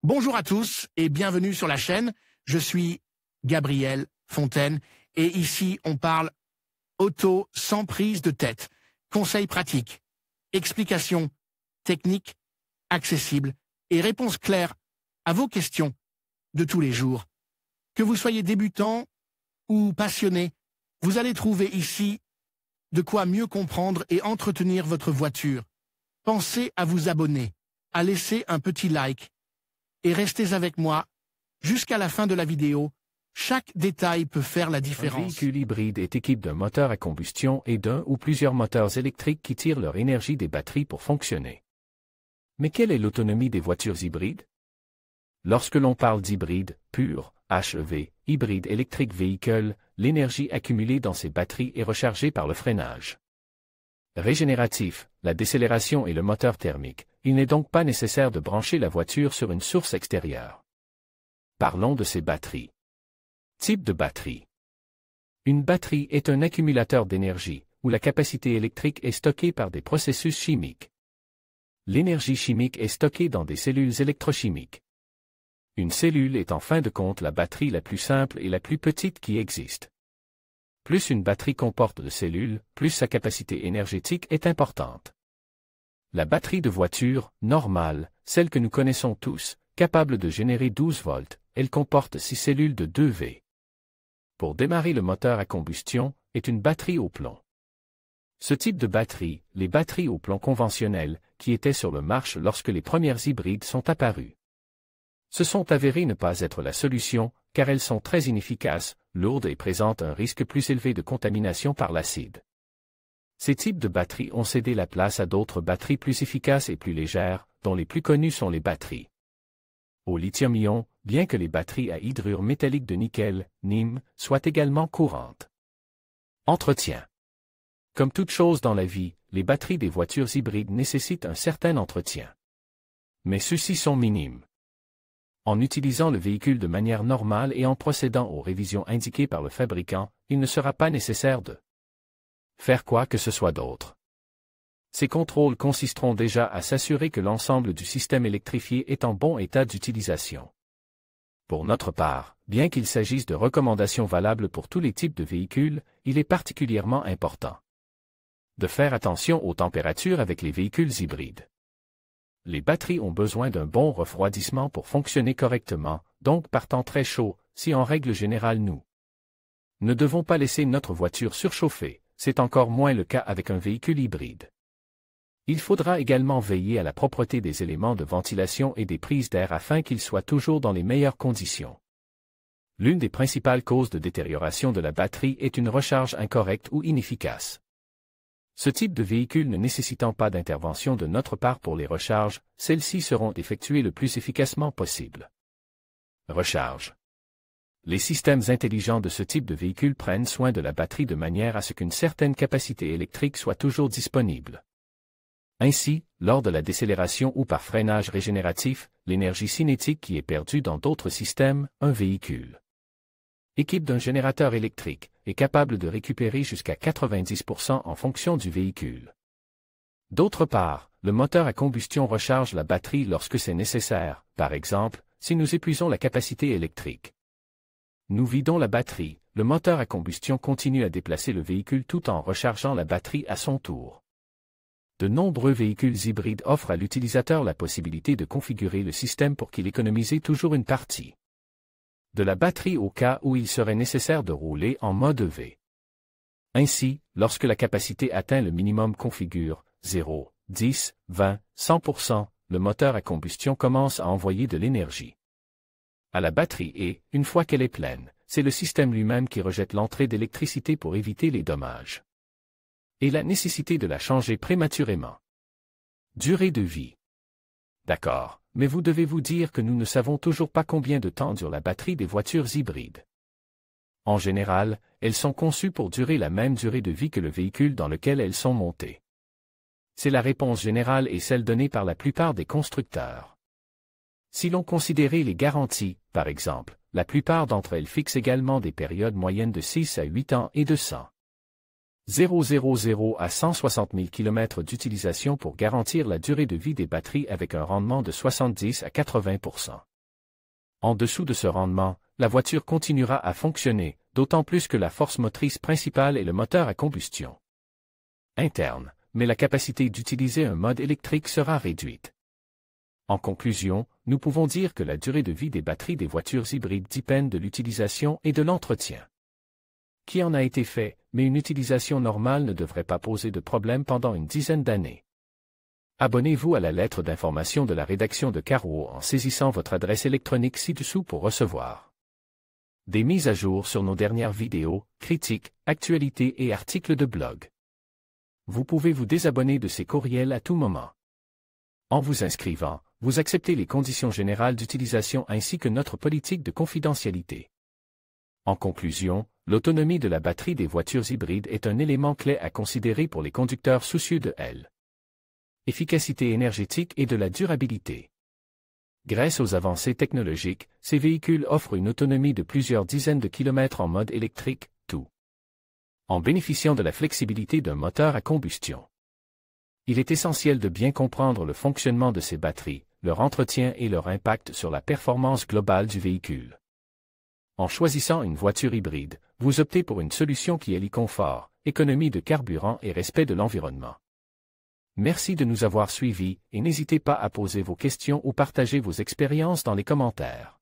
Bonjour à tous et bienvenue sur la chaîne. Je suis Gabriel Fontaine et ici on parle auto sans prise de tête. Conseils pratiques, explications techniques, accessibles et réponses claires à vos questions de tous les jours. Que vous soyez débutant ou passionné, vous allez trouver ici de quoi mieux comprendre et entretenir votre voiture. Pensez à vous abonner, à laisser un petit like et restez avec moi jusqu'à la fin de la vidéo. Chaque détail peut faire la différence. Un véhicule hybride est équipé d'un moteur à combustion et d'un ou plusieurs moteurs électriques qui tirent leur énergie des batteries pour fonctionner. Mais quelle est l'autonomie des voitures hybrides? Lorsque l'on parle d'hybride pur, HEV, hybride électrique véhicule, l'énergie accumulée dans ces batteries est rechargée par le freinage régénératif, la décélération et le moteur thermique. Il n'est donc pas nécessaire de brancher la voiture sur une source extérieure. Parlons de ces batteries. Type de batterie. Une batterie est un accumulateur d'énergie, où la capacité électrique est stockée par des processus chimiques. L'énergie chimique est stockée dans des cellules électrochimiques. Une cellule est en fin de compte la batterie la plus simple et la plus petite qui existe. Plus une batterie comporte de cellules, plus sa capacité énergétique est importante. La batterie de voiture, normale, celle que nous connaissons tous, capable de générer 12 volts, elle comporte 6 cellules de 2 V. Pour démarrer le moteur à combustion, est une batterie au plomb. Ce type de batterie, les batteries au plomb conventionnelles, qui étaient sur le marché lorsque les premières hybrides sont apparues, se sont avérées ne pas être la solution, car elles sont très inefficaces, lourdes et présentent un risque plus élevé de contamination par l'acide. Ces types de batteries ont cédé la place à d'autres batteries plus efficaces et plus légères, dont les plus connues sont les batteries au lithium-ion, bien que les batteries à hydrure métallique de nickel, NiM, soient également courantes. Entretien. Comme toute chose dans la vie, les batteries des voitures hybrides nécessitent un certain entretien. Mais ceux-ci sont minimes. En utilisant le véhicule de manière normale et en procédant aux révisions indiquées par le fabricant, il ne sera pas nécessaire de faire quoi que ce soit d'autre. Ces contrôles consisteront déjà à s'assurer que l'ensemble du système électrifié est en bon état d'utilisation. Pour notre part, bien qu'il s'agisse de recommandations valables pour tous les types de véhicules, il est particulièrement important de faire attention aux températures avec les véhicules hybrides. Les batteries ont besoin d'un bon refroidissement pour fonctionner correctement, donc par temps très chaud, si en règle générale nous ne devons pas laisser notre voiture surchauffer, c'est encore moins le cas avec un véhicule hybride. Il faudra également veiller à la propreté des éléments de ventilation et des prises d'air afin qu'ils soient toujours dans les meilleures conditions. L'une des principales causes de détérioration de la batterie est une recharge incorrecte ou inefficace. Ce type de véhicule ne nécessitant pas d'intervention de notre part pour les recharges, celles-ci seront effectuées le plus efficacement possible. Recharge. Les systèmes intelligents de ce type de véhicule prennent soin de la batterie de manière à ce qu'une certaine capacité électrique soit toujours disponible. Ainsi, lors de la décélération ou par freinage régénératif, l'énergie cinétique qui est perdue dans d'autres systèmes, un véhicule équipe d'un générateur électrique, est capable de récupérer jusqu'à 90% en fonction du véhicule. D'autre part, le moteur à combustion recharge la batterie lorsque c'est nécessaire, par exemple, si nous épuisons la capacité électrique. Nous vidons la batterie, le moteur à combustion continue à déplacer le véhicule tout en rechargeant la batterie à son tour. De nombreux véhicules hybrides offrent à l'utilisateur la possibilité de configurer le système pour qu'il économise toujours une partie de la batterie au cas où il serait nécessaire de rouler en mode V. Ainsi, lorsque la capacité atteint le minimum configure 0, 10, 20, 100%, le moteur à combustion commence à envoyer de l'énergie à la batterie et, une fois qu'elle est pleine, c'est le système lui-même qui rejette l'entrée d'électricité pour éviter les dommages et la nécessité de la changer prématurément. Durée de vie. D'accord, mais vous devez vous dire que nous ne savons toujours pas combien de temps dure la batterie des voitures hybrides. En général, elles sont conçues pour durer la même durée de vie que le véhicule dans lequel elles sont montées. C'est la réponse générale et celle donnée par la plupart des constructeurs. Si l'on considérait les garanties, par exemple, la plupart d'entre elles fixent également des périodes moyennes de 6 à 8 ans et de 100 000 à 160 000 km d'utilisation pour garantir la durée de vie des batteries avec un rendement de 70 à 80%. En dessous de ce rendement, la voiture continuera à fonctionner, d'autant plus que la force motrice principale est le moteur à combustion interne, mais la capacité d'utiliser un mode électrique sera réduite. En conclusion, nous pouvons dire que la durée de vie des batteries des voitures hybrides dépend de l'utilisation et de l'entretien qui en a été fait, mais une utilisation normale ne devrait pas poser de problème pendant une dizaine d'années. Abonnez-vous à la lettre d'information de la rédaction de Carwo en saisissant votre adresse électronique ci-dessous pour recevoir des mises à jour sur nos dernières vidéos, critiques, actualités et articles de blog. Vous pouvez vous désabonner de ces courriels à tout moment. En vous inscrivant, vous acceptez les conditions générales d'utilisation ainsi que notre politique de confidentialité. En conclusion, l'autonomie de la batterie des voitures hybrides est un élément clé à considérer pour les conducteurs soucieux de l'efficacité énergétique et de la durabilité. Grâce aux avancées technologiques, ces véhicules offrent une autonomie de plusieurs dizaines de kilomètres en mode électrique, tout en bénéficiant de la flexibilité d'un moteur à combustion. Il est essentiel de bien comprendre le fonctionnement de ces batteries, leur entretien et leur impact sur la performance globale du véhicule. En choisissant une voiture hybride, vous optez pour une solution qui allie confort, économie de carburant et respect de l'environnement. Merci de nous avoir suivis et n'hésitez pas à poser vos questions ou partager vos expériences dans les commentaires.